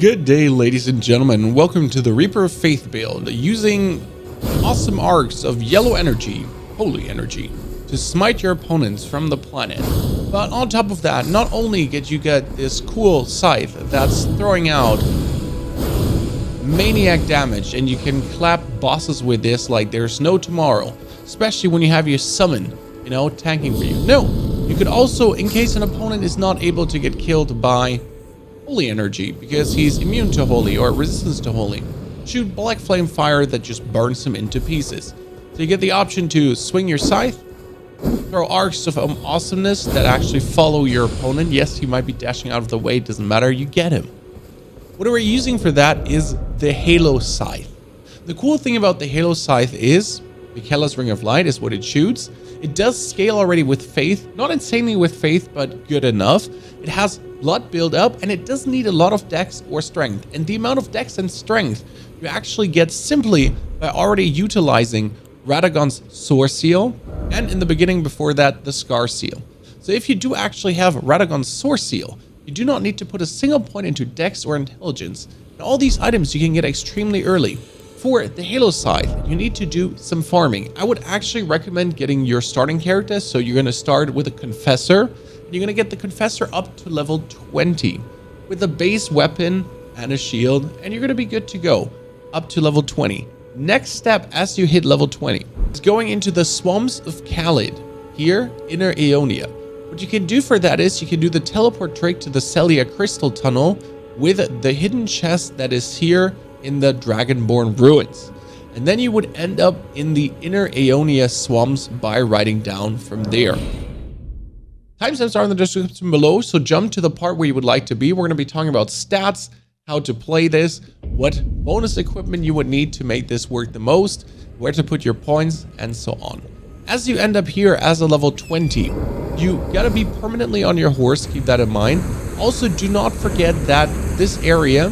Good day, ladies and gentlemen. Welcome to the Reaper of Faith build, using awesome arcs of yellow energy, holy energy, to smite your opponents from the planet. But on top of that, not only get you get this cool scythe that's throwing out maniac damage, and you can clap bosses with this like there's no tomorrow, especially when you have your summon, tanking for you. No, you could also, in case an opponent is not able to get killed by holy energy because he's immune to holy or resistance to holy, shoot blackflame fire that just burns him into pieces. So you get the option to swing your scythe, throw arcs of awesomeness that actually follow your opponent. Yes, he might be dashing out of the way, it doesn't matter, you get him. What we're using for that is the Halo Scythe. The cool thing about the Halo Scythe is Michaela's Ring of Light is what it shoots. It does scale already with Faith, not insanely with Faith, but good enough. It has blood build up, and it doesn't need a lot of dex or strength. And the amount of dex and strength you actually get simply by already utilizing Radagons Soreseal, and in the beginning before that, the Scar Seal. So if you do actually have Radagons Soreseal, you do not need to put a single point into dex or intelligence. And all these items you can get extremely early. For the Halo Scythe, you need to do some farming. I would actually recommend getting your starting character. So you're going to start with a Confessor. You're going to get the Confessor up to level 20 with a base weapon and a shield, and you're going to be good to go up to level 20. Next step as you hit level 20 is going into the Swamps of Khalid here, Inner Aeonia. What you can do for that is you can do the teleport trick to the Celia Crystal Tunnel with the hidden chest that is here in the Dragonborn Ruins. And then you would end up in the Inner Aeonia swamps by riding down from there. Timestamps are in the description below, so jump to the part where you would like to be. We're going to be talking about stats, how to play this, what bonus equipment you would need to make this work the most, where to put your points, and so on. As you end up here as a level 20, you gotta be permanently on your horse, keep that in mind. Also, do not forget that this area,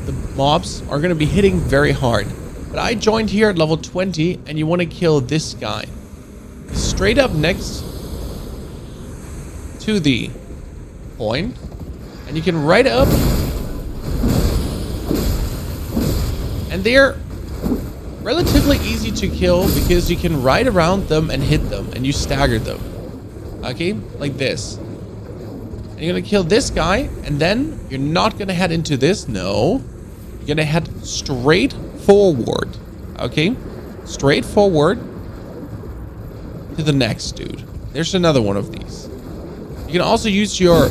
the mobs are going to be hitting very hard. But I joined here at level 20, and you want to kill this guy. Straight up next to the point, and you can ride up, and they're relatively easy to kill because you can ride around them and hit them, and you stagger them. Okay, like this. And you're gonna kill this guy, and then you're not gonna head into this. No, you're gonna head straight forward. Okay, straight forward to the next dude. There's another one of these. You can also use your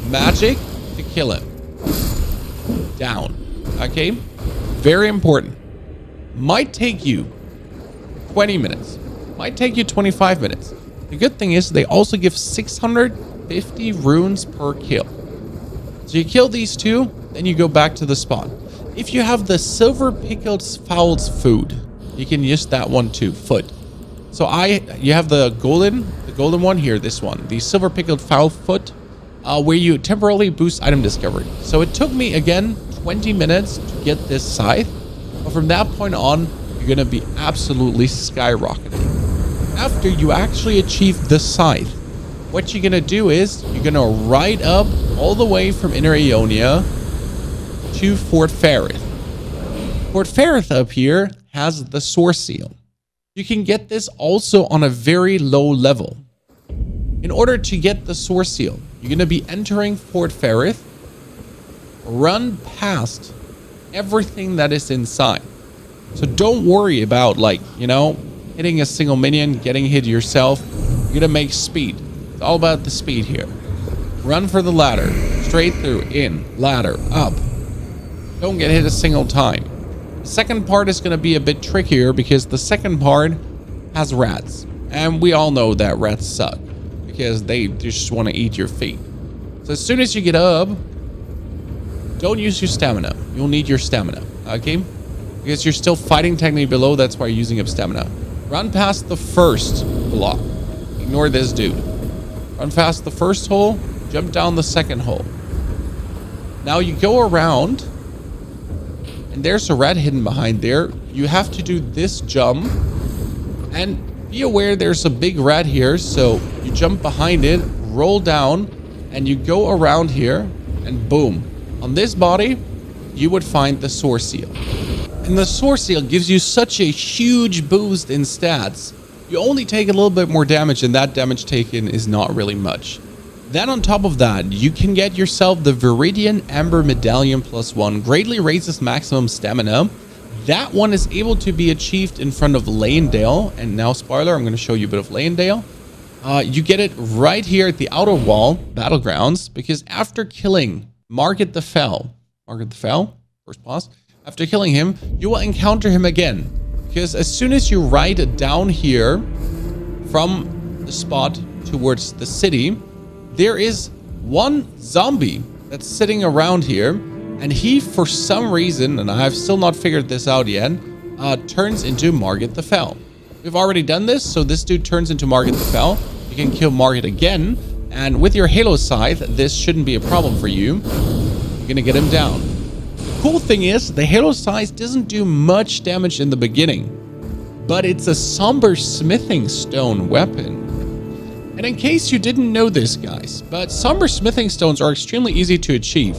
magic to kill him. Down. Okay, very important. Might take you 20 minutes. Might take you 25 minutes. The good thing is they also give 650 runes per kill. So you kill these two, then you go back to the spawn. If you have the silver pickled fowl's food, you can use that one too, foot. So you have the golden one here, this one, the silver pickled fowl foot, where you temporarily boost item discovery. So it took me again 20 minutes to get this scythe, but from that point on, you're gonna be absolutely skyrocketing. After you actually achieve the scythe, what you're gonna do is you're gonna ride up all the way from Inner Aeonia to Fort Ferrith. Fort Ferrith up here has the Soreseal. You can get this also on a very low level. In order to get the Soreseal, you're gonna be entering Fort Ferrith, run past everything that is inside. So don't worry about hitting a single minion, getting hit yourself. You're gonna make speed. It's all about the speed here. Run for the ladder. Straight through, in, ladder, up. Don't get hit a single time. The second part is gonna be a bit trickier because the second part has rats. And we all know that rats suck because they just want to eat your feet. So as soon as you get up, don't use your stamina. You'll need your stamina, okay? Because you're still fighting technically below, that's why you're using up stamina. Run past the first block. Ignore this dude. Run past the first hole, jump down the second hole. Now you go around, and there's a rat hidden behind there. You have to do this jump, and be aware there's a big rat here, so you jump behind it, roll down, and you go around here, and boom, On this body, you would find the Soreseal. And the Soreseal gives you such a huge boost in stats. You only take a little bit more damage, and that damage taken is not really much. Then on top of that, you can get yourself the Viridian Amber Medallion +1. Greatly raises maximum stamina. That one is able to be achieved in front of Leyendale. And now, spoiler, I'm going to show you a bit of Leyendale. You get it right here at the outer wall, Battlegrounds, because after killing Margit the Fell, first boss, after killing him, you will encounter him again. Because as soon as you ride down here from the spot towards the city, there is one zombie that's sitting around here, and he, for some reason, and I have still not figured this out yet, turns into Margit the Fell. We've already done this, so this dude turns into Margit the Fell. You can kill Margit again, and with your Halo Scythe, this shouldn't be a problem for you. You're gonna get him down. The cool thing is, the Halo Scythe doesn't do much damage in the beginning, but it's a Somber smithing stone weapon. And in case you didn't know this, guys, but Somber smithing stones are extremely easy to achieve.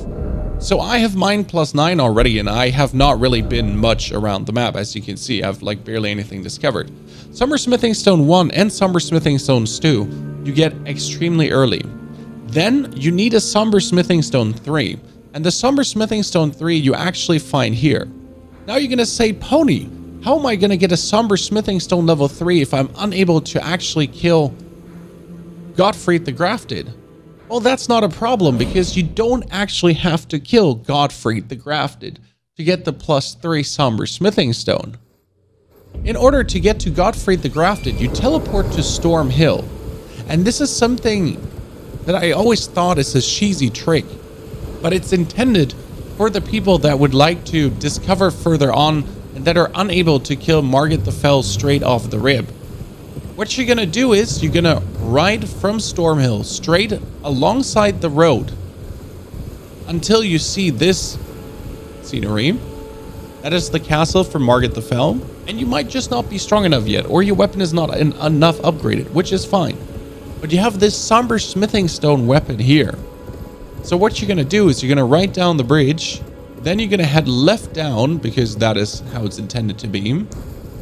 So I have mine +9 already, and I have not really been much around the map. As you can see, I've like barely anything discovered. Somber smithing stone 1 and Somber smithing stones 2, you get extremely early. Then you need a Somber smithing stone 3. And the Somber smithing stone 3 you actually find here. Now you're going to say, Pony, how am I going to get a Somber smithing stone level 3 if I'm unable to actually kill Godfire the Grafted? Well, that's not a problem, because you don't actually have to kill Godfire the Grafted to get the +3 Somber smithing stone. In order to get to Godfire the Grafted, you teleport to Storm Hill. And this is something that I always thought is a cheesy trick, but it's intended for the people that would like to discover further on and that are unable to kill Margit the Fell straight off the rib. What you're gonna do is you're gonna ride from Stormhill straight alongside the road until you see this scenery. That is the castle for Margit the Fell, and you might just not be strong enough yet, or your weapon is not enough upgraded, which is fine. But you have this Somber smithing stone weapon here. So what you're gonna do is you're gonna ride down the bridge, then you're gonna head left down, because that is how it's intended to be,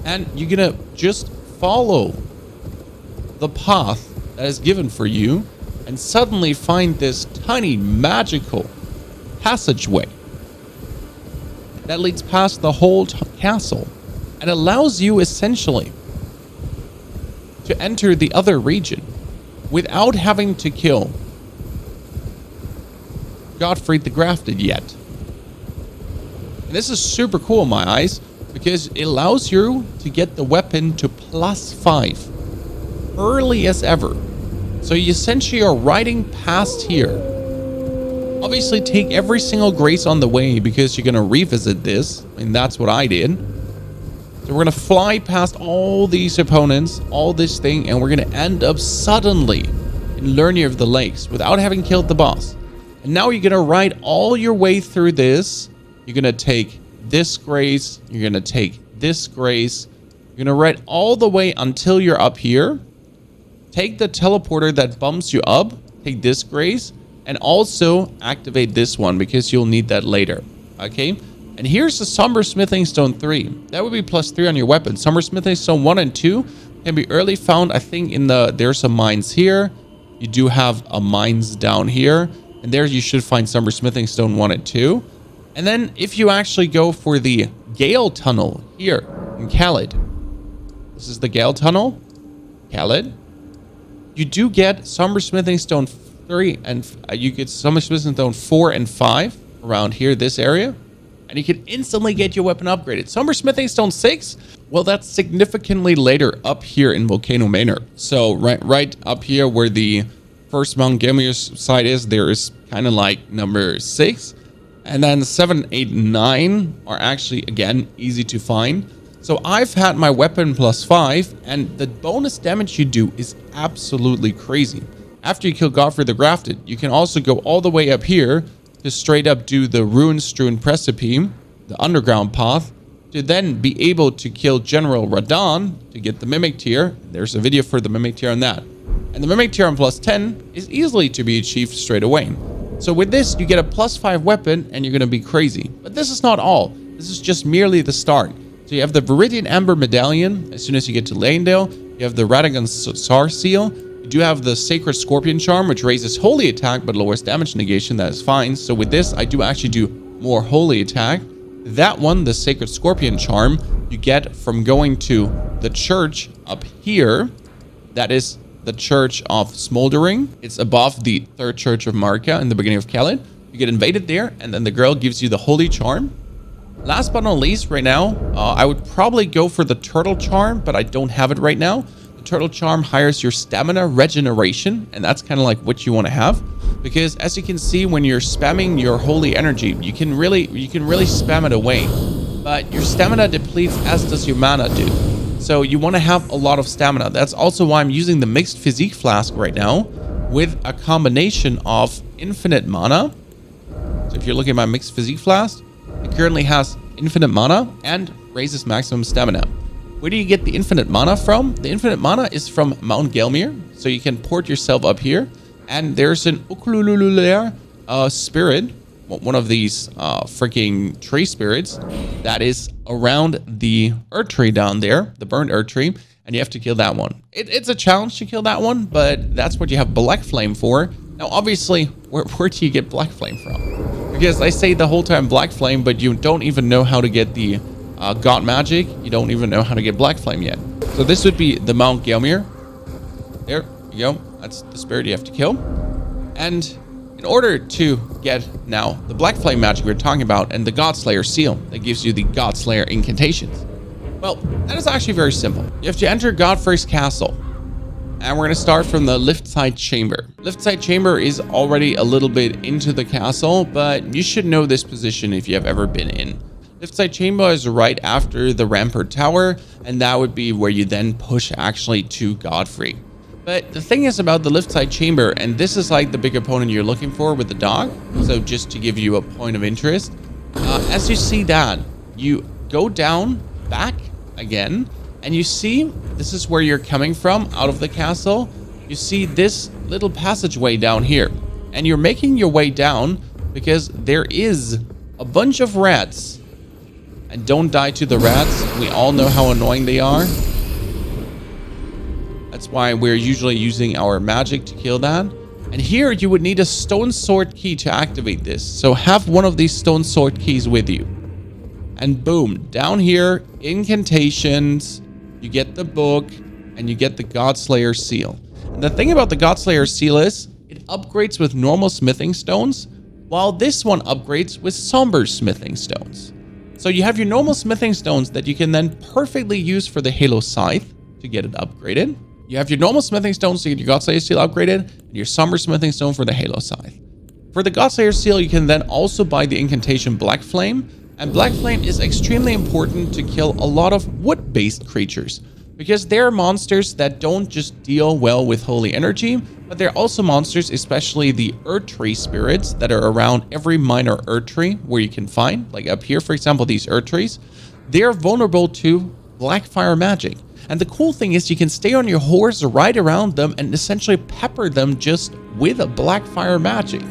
and you're gonna just follow the path that is given for you, and suddenly find this tiny magical passageway that leads past the whole castle and allows you essentially to enter the other region without having to kill Godfire the Grafted yet. And this is super cool in my eyes, because it allows you to get the weapon to +5 early as ever. So you essentially are riding past here. Obviously take every single grace on the way, because you're going to revisit this, and that's what I did. So we're going to fly past all these opponents, all this thing, and we're going to end up suddenly in Lernia of the Lakes without having killed the boss. And now you're going to ride all your way through this. You're going to take this grace, you're going to take this grace, you're going to ride all the way until you're up here. Take the teleporter that bumps you up, take this grace, and also activate this one, because you'll need that later. Okay? And here's the Somber smithing stone 3. That would be +3 on your weapon. Somber smithing stone 1 and 2 can be early found, I think, in there's some mines here. You do have a mines down here, and there you should find Somber smithing stone 1 and 2. And then if you actually go for the Gale Tunnel here in Khalid, this is the Gale Tunnel, Khalid, you do get Somber smithing stone 3, and you get Somber smithing stone 4 and 5 around here, this area, and you can instantly get your weapon upgraded. Somber smithing stone 6, well, that's significantly later up here in Volcano Manor. So right up here where the first Mount Gemius site is, there is kind of like number 6. And then 7, 8, 9 are actually, again, easy to find. So I've had my weapon +5, and the bonus damage you do is absolutely crazy. After you kill Godfire the Grafted, you can also go all the way up here to straight up do the Rune-strewn Precipice, the underground path, to then be able to kill General Radon to get the Mimic tier. There's a video for the Mimic tier on that. And the Mimic tier on +10 is easily to be achieved straight away. So with this, you get a +5 weapon and you're going to be crazy. But this is not all. This is just merely the start. So you have the Viridian Amber Medallion. As soon as you get to Lanedale, you have the Radagons Soreseal. You do have the Sacred Scorpion Charm, which raises holy attack but lowers damage negation. That is fine. So with this, I do actually do more holy attack. That one, the Sacred Scorpion Charm, you get from going to the church up here. That is the Church of Smoldering. It's above the 3rd Church of Marika in the beginning of Khalid. You get invaded there, and then the girl gives you the Holy Charm. Last but not least, right now, I would probably go for the Turtle Charm, but I don't have it right now. The Turtle Charm hires your stamina regeneration, and that's kind of like what you want to have. Because as you can see, when you're spamming your holy energy, you can really spam it away. But your stamina depletes as does your mana do. So you want to have a lot of stamina. That's also why I'm using the Mixed Physique Flask right now with a combination of infinite mana. So if you're looking at my Mixed Physique Flask, it currently has infinite mana and raises maximum stamina. Where do you get the infinite mana from? The infinite mana is from Mount Gelmir. So you can port yourself up here. And there's an Ukulululair spirit, one of these freaking tree spirits that is around the Earth Tree down there, the burnt Earth Tree, and you have to kill that one. It's a challenge to kill that one, but that's what you have blackflame for. Now, obviously, where do you get blackflame from? Because I say the whole time blackflame, but you don't even know how to get the god magic. You don't even know how to get blackflame yet. So this would be the Mount Gelmir. There you go. That's the spirit you have to kill. And in order to get now the black flame magic we're talking about and the Godslayer seal that gives you the Godslayer incantations, well, that is actually very simple. You have to enter Godfire's castle, and we're going to start from the lift side chamber. Lift side chamber is already a little bit into the castle, but you should know this position if you have ever been in. Lift side chamber is right after the rampart tower, and that would be where you then push actually to Godfrey. But the thing is about the lift side chamber, and this is like the big opponent you're looking for with the dog. So just to give you a point of interest, as you see that, you go down, back again, and you see this is where you're coming from out of the castle. You see this little passageway down here, and you're making your way down because there is a bunch of rats. And don't die to the rats. We all know how annoying they are. That's why we're usually using our magic to kill that. And here you would need a stone sword key to activate this. So have one of these stone sword keys with you. And boom, down here, incantations, you get the book, and you get the Godslayer seal. And the thing about the Godslayer seal is it upgrades with normal smithing stones, while this one upgrades with Somber smithing stones. So you have your normal smithing stones that you can then perfectly use for the Halo Scythe to get it upgraded. You have your normal smithing stones to get your Godslayer seal upgraded, and your Somber smithing stone for the Halo Scythe. For the Godslayer seal, you can then also buy the incantation Blackflame, and Blackflame is extremely important to kill a lot of wood-based creatures, because they're monsters that don't just deal well with holy energy, but they're also monsters, especially the Earth Tree spirits that are around every minor Earth Tree where you can find, like up here, for example, these Earth Trees. They're vulnerable to Blackfire magic. And the cool thing is you can stay on your horse, ride around them, and essentially pepper them just with a Blackfire magic.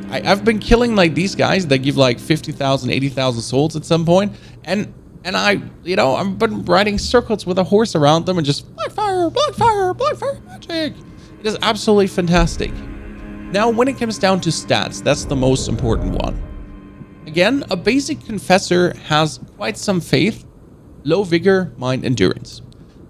I've been killing like these guys that give like 50,000, 80,000 souls at some point, and I've been riding circles with a horse around them and just Blackfire, Blackfire, Blackfire magic. It is absolutely fantastic. Now, when it comes down to stats, that's the most important one. Again, a basic confessor has quite some faith, low vigor, mind, endurance.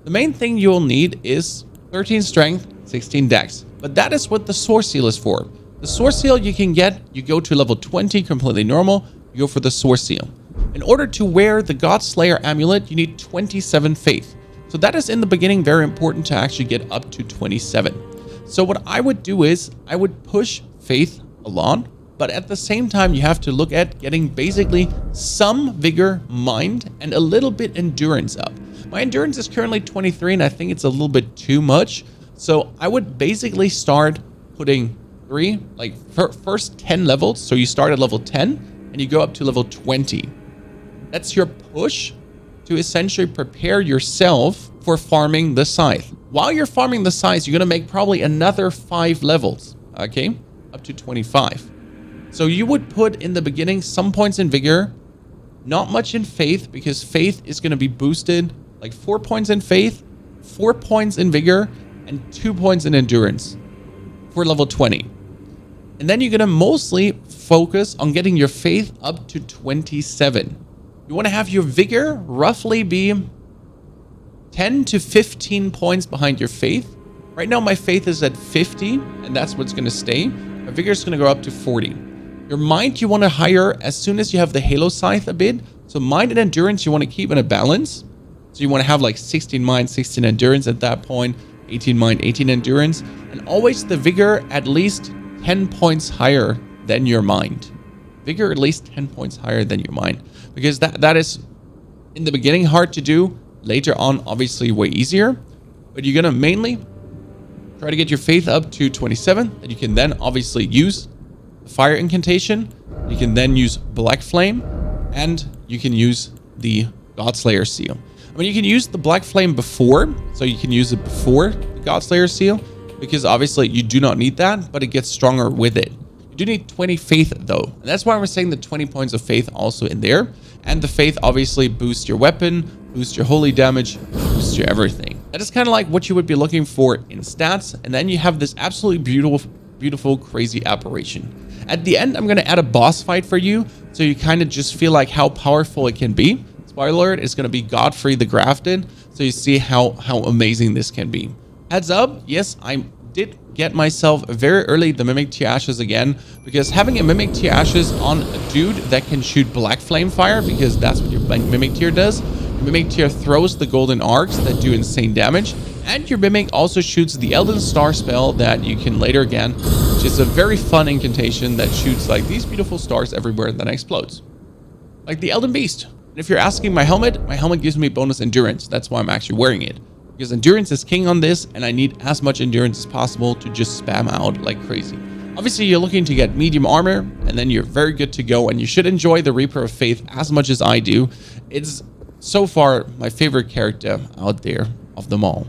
The main thing you'll need is 13 strength, 16 dex, but that is what the Soreseal is for. The Soreseal you can get, you go to level 20, completely normal, you go for the Soreseal. In order to wear the Godslayer amulet, you need 27 faith. So that is in the beginning very important to actually get up to 27. So what I would do is I would push faith a lot, but at the same time you have to look at getting basically some vigor, mind, and a little bit endurance up. My endurance is currently 23 and I think it's a little bit too much. So I would basically start putting first 10 levels. So you start at level 10 and you go up to level 20. That's your push to essentially prepare yourself for farming the scythe. While you're farming the scythe, you're going to make probably another 5 levels, okay? Up to 25. So you would put in the beginning some points in vigor, not much in faith, because faith is going to be boosted like 4 points in faith, 4 points in vigor, and 2 points in endurance for level 20. And then you're going to mostly focus on getting your faith up to 27. You want to have your vigor roughly be 10 to 15 points behind your faith. Right now my faith is at 50, and that's what's going to stay. My vigor is going to go up to 40. Your mind you want to hire as soon as you have the Halo Scythe a bit. So mind and endurance you want to keep in a balance. So you want to have like 16 mind, 16 endurance at that point, 18 mind, 18 endurance, and always the vigor at least 10 points higher than your mind. Vigor at least 10 points higher than your mind, because that is in the beginning hard to do. Later on, obviously way easier, but you're gonna mainly try to get your faith up to 27, and you can then obviously use the fire incantation. You can then use blackflame, and you can use the Godslayer seal. I mean, you can use the blackflame before, so you can use it before the Godslayer seal, because obviously you do not need that, but it gets stronger with it. You do need 20 faith though, and that's why we're saying the 20 points of faith also in there. And the faith obviously boosts your weapon, boosts your holy damage, boosts your everything. That is kind of like what you would be looking for in stats. And then you have this absolutely beautiful, crazy apparition. At the end, I'm going to add a boss fight for you, so you kind of just feel like how powerful it can be. Spoiler alert, it's going to be Godfrey the Grafted, so you see how amazing this can be. Heads up, yes, I did get myself very early the Mimic Tear Ashes again, because having a Mimic Tear Ashes on a dude that can shoot black flame fire, because that's what your Mimic Tear does. Your Mimic Tear throws the golden arcs that do insane damage, and your Mimic also shoots the Elden Star spell that you can later again, which is a very fun incantation that shoots like these beautiful stars everywhere and then explodes. Like the Elden Beast. And if you're asking my helmet gives me bonus endurance. That's why I'm actually wearing it. Because endurance is king on this, and I need as much endurance as possible to just spam out like crazy. Obviously, you're looking to get medium armor, and then you're very good to go, and you should enjoy the Reaper of Faith as much as I do. It's so far my favorite character out there of them all.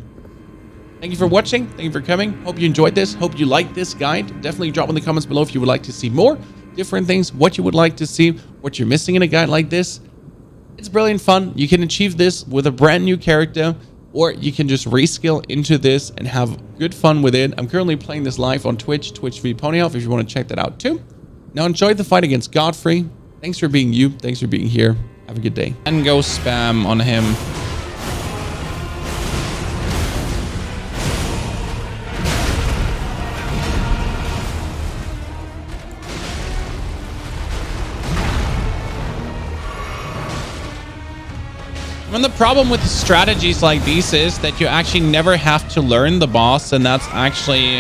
Thank you for watching. Thank you for coming. Hope you enjoyed this. Hope you liked this guide. Definitely drop in the comments below if you would like to see more different things, what you would like to see, what you're missing in a guide like this. It's brilliant fun. You can achieve this with a brand new character, or you can just reskill into this and have good fun with it. I'm currently playing this live on Twitch, Twitch.tv/Ponyelf, if you want to check that out too. Now enjoy the fight against Godfrey. Thanks for being you. Thanks for being here. Have a good day. And go spam on him. And the problem with strategies like these is that you actually never have to learn the boss, and that's actually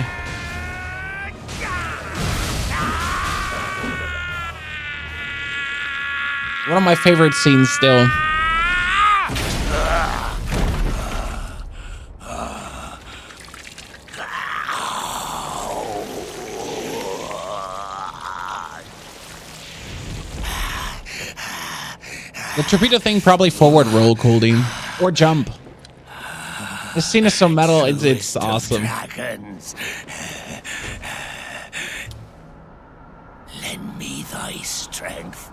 one of my favorite scenes still. The torpedo thing probably forward roll, Colding, or jump. This scene is so metal, it's awesome. Dragons. Lend me thy strength.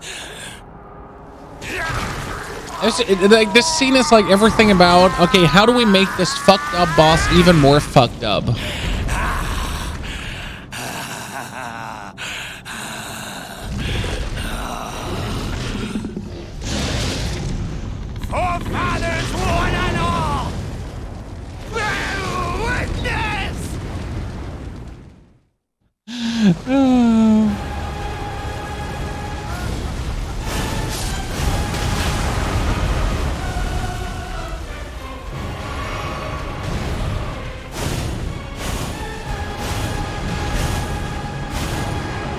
Like this scene is like everything about, okay, how do we make this fucked up boss even more fucked up? Forefathers, one and all, bear witness.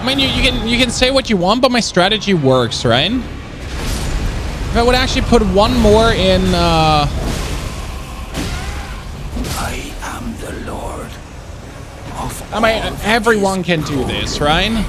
I mean, you can say what you want, but my strategy works, right? If I would actually put one more in, I am the Lord of I mean, everyone can do this, right?